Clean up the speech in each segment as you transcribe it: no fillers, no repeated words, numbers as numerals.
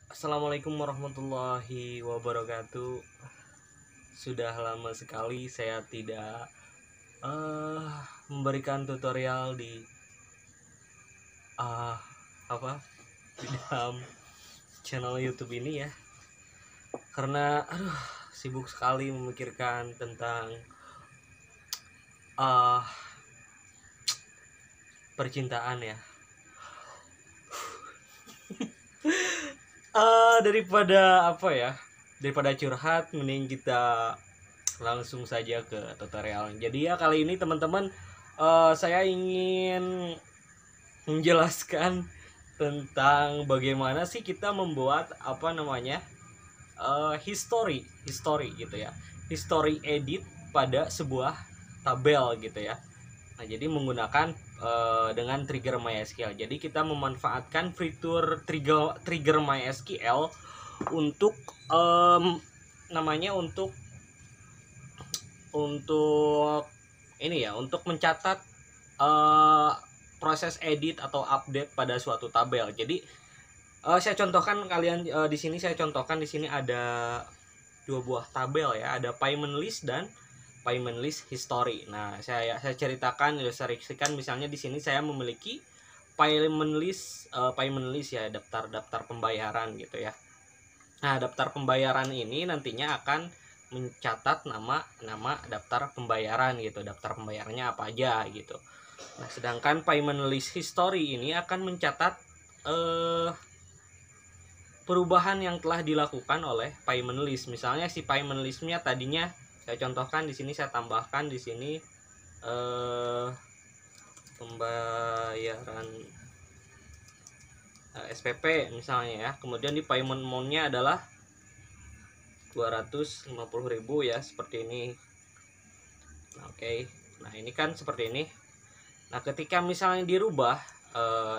Assalamualaikum warahmatullahi wabarakatuh. Sudah lama sekali saya tidak memberikan tutorial di uh, apa di dalam channel YouTube ini ya, karena sibuk sekali memikirkan tentang uh, percintaan ya. Daripada curhat, mending kita langsung saja ke tutorial. Jadi ya kali ini teman-teman, saya ingin menjelaskan tentang bagaimana sih kita membuat history gitu ya, history edit pada sebuah tabel gitu ya. Nah, jadi menggunakan dengan trigger MySQL. Jadi kita memanfaatkan fitur trigger MySQL untuk untuk ini ya, untuk mencatat proses edit atau update pada suatu tabel. Jadi saya contohkan di sini ada dua buah tabel ya, ada payment list dan payment list history. Nah, saya ceritakan, ilustrasikan. Misalnya di sini saya memiliki payment list ya, daftar pembayaran gitu ya. Nah, daftar pembayaran ini nantinya akan mencatat nama daftar pembayaran gitu, daftar pembayarannya apa aja gitu. Nah, sedangkan payment list history ini akan mencatat perubahan yang telah dilakukan oleh payment list. Misalnya si payment listnya tadinya saya contohkan di sini, saya tambahkan di sini pembayaran SPP misalnya ya. Kemudian di payment amount-nya adalah 250.000 ya, seperti ini. Nah, oke. Nah, ini kan seperti ini. Nah, ketika misalnya dirubah,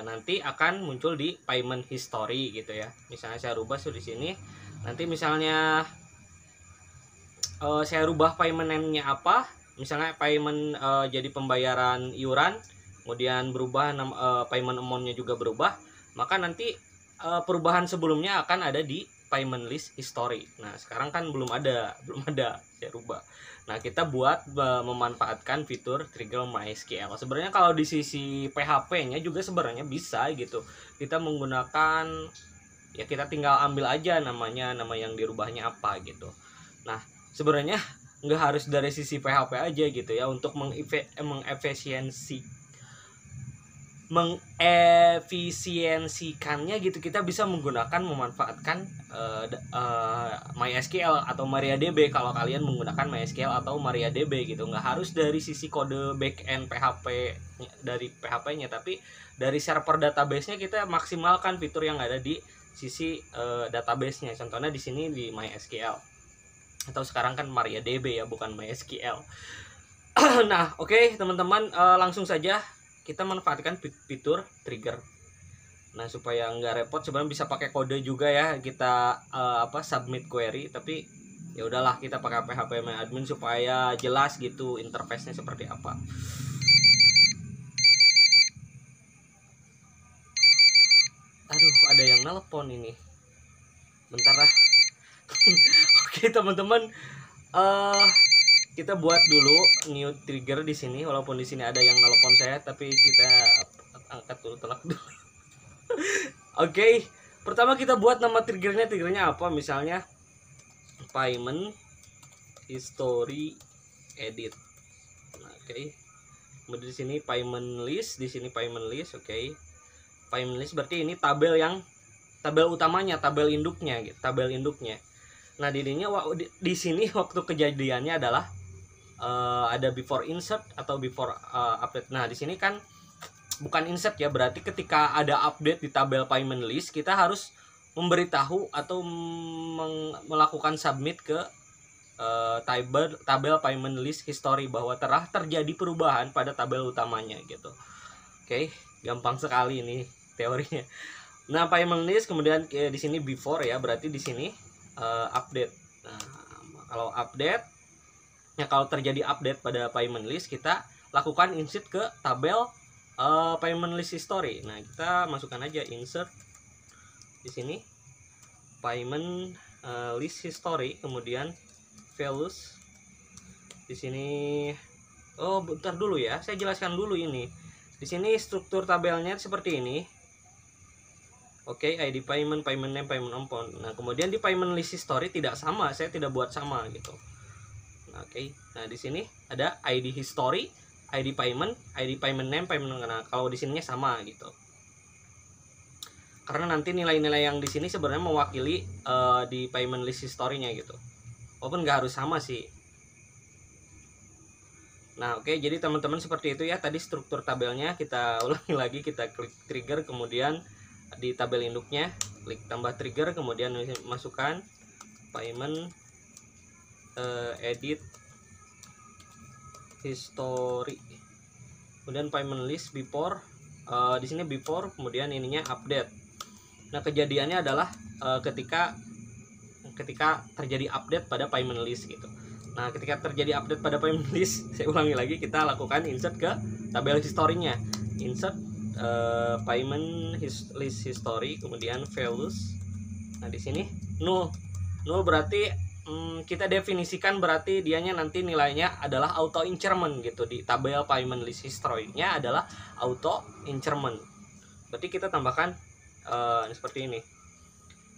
nanti akan muncul di payment history gitu ya. Misalnya saya rubah di sini. Nanti misalnya saya rubah payment name-nya apa, misalnya payment jadi pembayaran iuran, kemudian berubah payment amount-nya juga berubah, maka nanti perubahan sebelumnya akan ada di payment list history. Nah, sekarang kan belum ada saya rubah. Nah, kita buat memanfaatkan fitur trigger MySQL. Sebenarnya kalau di sisi PHP-nya juga sebenarnya bisa gitu. Kita menggunakan, ya kita tinggal ambil aja nama yang dirubahnya apa gitu. Nah, sebenarnya nggak harus dari sisi PHP aja gitu ya, untuk mengefisiensikannya gitu, kita bisa memanfaatkan MySQL atau MariaDB. Kalau kalian menggunakan MySQL atau MariaDB gitu, nggak harus dari sisi kode backend PHP dari PHP-nya, tapi dari server database-nya kita maksimalkan fitur yang ada di sisi database-nya. Contohnya di sini di MySQL, atau sekarang kan MariaDB ya, bukan MySQL. Nah, oke, teman-teman, langsung saja kita manfaatkan fitur trigger. Nah, supaya nggak repot, sebenarnya bisa pakai kode juga ya, kita submit query, tapi ya udahlah kita pakai PHP admin supaya jelas gitu interface-nya seperti apa. Aduh, ada yang nelpon ini. Bentar lah. Oke, teman-teman, kita buat dulu new trigger di sini, walaupun di sini ada yang nelpon saya, tapi kita angkat dulu, tolak dulu. Oke, pertama kita buat nama triggernya apa? Misalnya payment history edit. Nah, oke. Kemudian di sini payment list, oke. Payment list berarti ini tabel utamanya, tabel induknya gitu, Nah, di sini waktu kejadiannya adalah ada before insert atau before update. Nah, di sini kan bukan insert ya, berarti ketika ada update di tabel payment list, kita harus memberitahu atau melakukan submit ke tabel payment list history bahwa telah terjadi perubahan pada tabel utamanya gitu. Oke, gampang sekali ini teorinya. Nah, payment list, kemudian di sini before ya, berarti di sini update. Nah, kalau update ya, kalau terjadi update pada payment list, kita lakukan insert ke tabel payment list history. Nah, kita masukkan aja insert di sini payment list history, kemudian values. Di sini bentar dulu ya, saya jelaskan dulu ini. Di sini struktur tabelnya seperti ini. Oke, ID payment, payment name, payment amount. Nah, kemudian di payment list history tidak sama, saya tidak buat sama gitu. Nah, oke. Nah, di sini ada ID history, ID payment name, payment. Nah, kalau di sininya sama gitu. Karena nanti nilai-nilai yang di sini sebenarnya mewakili di payment list history-nya gitu. Walaupun nggak harus sama sih. Nah, oke, jadi teman-teman seperti itu ya. Tadi struktur tabelnya kita ulangi lagi, kita klik trigger, kemudian di tabel induknya klik tambah trigger, kemudian masukkan payment edit history, kemudian payment list before, di sini before, kemudian ininya update. Nah, kejadiannya adalah ketika terjadi update pada payment list gitu. Nah, ketika terjadi update pada payment list, saya ulangi lagi, kita lakukan insert ke tabel historinya. Insert payment list history, kemudian values. Nah, di sini null berarti kita definisikan berarti dianya nanti nilainya adalah auto increment gitu. Di tabel payment list history-nya adalah auto increment. Berarti kita tambahkan seperti ini.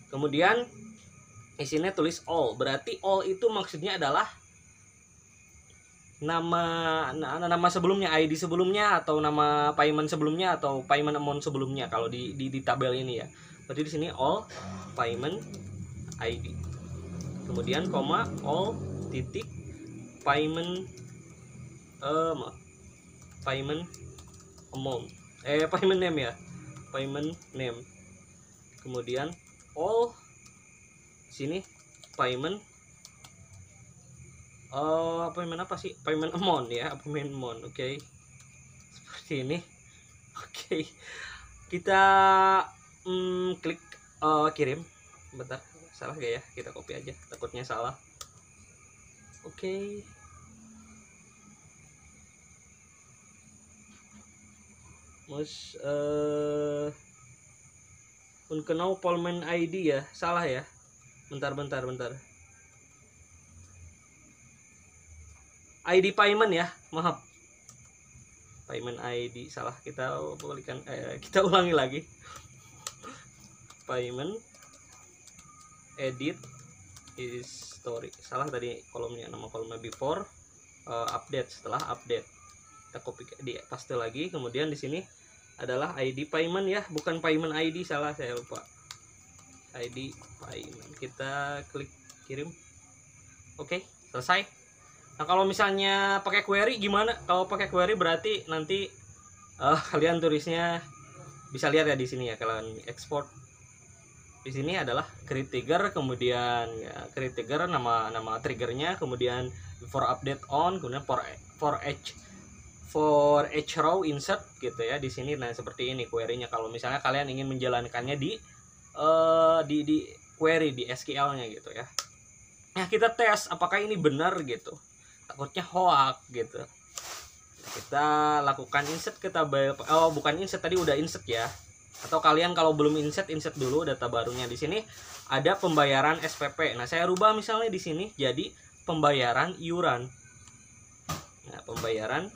Kemudian isinya tulis all. Berarti all itu maksudnya adalah nama sebelumnya, ID sebelumnya, atau nama payment sebelumnya, atau payment amount sebelumnya kalau di tabel ini ya. Berarti di sini all payment ID. Kemudian koma all titik payment payment amount. Payment name ya. Payment name. Kemudian all sini payment payment apa sih? Payment amount ya, payment amount. Oke. Seperti ini. Oke. Kita klik kirim. Bentar, salah gak ya? Kita copy aja, takutnya salah. Oke. Mas unkenau payment ID ya, salah ya. Bentar. ID payment ya, maaf. Payment ID salah, kita balikan, kita ulangi lagi. Payment edit history, salah tadi kolomnya, nama kolomnya before, update, setelah update. Kita copy di paste lagi, kemudian di sini adalah ID payment ya, bukan payment ID, salah, saya lupa. ID payment, kita klik kirim. Oke, selesai. Nah, kalau misalnya pakai query gimana? Kalau pakai query berarti nanti kalian tulisnya bisa lihat ya di sini ya, kalian export. Di sini adalah create trigger, kemudian ya, create trigger nama triggernya, kemudian before update on, kemudian for each row insert gitu ya di sini. Nah, seperti ini query-nya kalau misalnya kalian ingin menjalankannya di query di SQL-nya gitu ya. Nah, kita tes apakah ini benar gitu. Takutnya hoax gitu. Kita lakukan insert ke tabel, bukan insert, tadi udah insert ya. Atau kalian kalau belum insert dulu data barunya. Di sini ada pembayaran SPP. Nah, saya rubah misalnya di sini jadi pembayaran iuran. Nah, pembayaran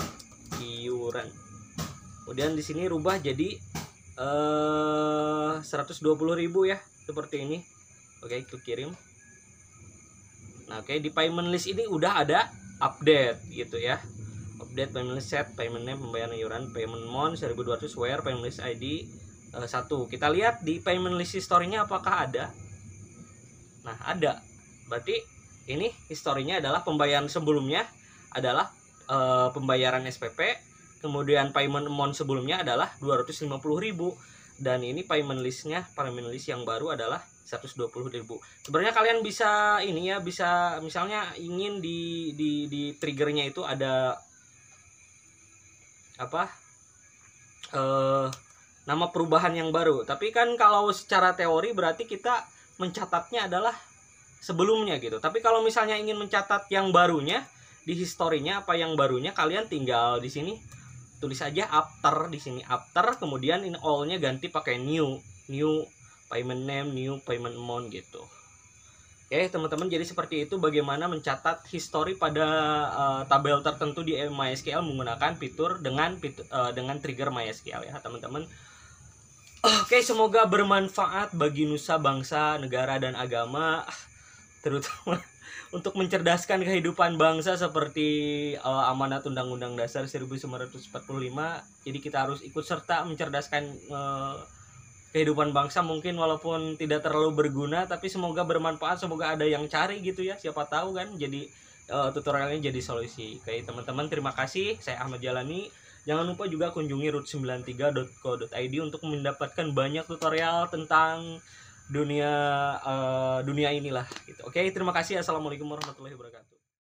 iuran. Kemudian di sini rubah jadi 120.000 ya, seperti ini. Oke, klik kirim. Nah, oke, di payment list ini udah ada update gitu ya. Update payment list set, payment name, pembayaran iuran, payment amount 1200, where, payment list ID 1. Kita lihat di payment list history-nya apakah ada. Nah, ada. Berarti ini historinya adalah pembayaran sebelumnya adalah pembayaran SPP, kemudian payment amount sebelumnya adalah 250.000, dan ini payment list yang baru adalah 120.000. Sebenarnya kalian bisa ini ya, bisa misalnya ingin di triggernya itu ada apa, nama perubahan yang baru. Tapi kan kalau secara teori berarti kita mencatatnya adalah sebelumnya gitu. Tapi kalau misalnya ingin mencatat yang barunya di historinya, apa yang barunya, kalian tinggal di sini tulis aja after, di sini after, kemudian ini all-nya ganti pakai new payment name, new payment amount gitu. Oke teman-teman, jadi seperti itu bagaimana mencatat history pada tabel tertentu di MySQL menggunakan fitur dengan trigger MySQL ya teman-teman. Oke, semoga bermanfaat bagi nusa bangsa, negara dan agama, terutama untuk mencerdaskan kehidupan bangsa seperti amanat Undang-Undang Dasar 1945. Jadi kita harus ikut serta mencerdaskan kehidupan bangsa, mungkin walaupun tidak terlalu berguna tapi semoga bermanfaat, semoga ada yang cari gitu ya, siapa tahu kan jadi tutorialnya jadi solusi. Oke teman-teman, terima kasih, saya Ahmad Jalani. Jangan lupa juga kunjungi root93.co.id untuk mendapatkan banyak tutorial tentang dunia inilah gitu. Oke terima kasih, assalamualaikum warahmatullahi wabarakatuh.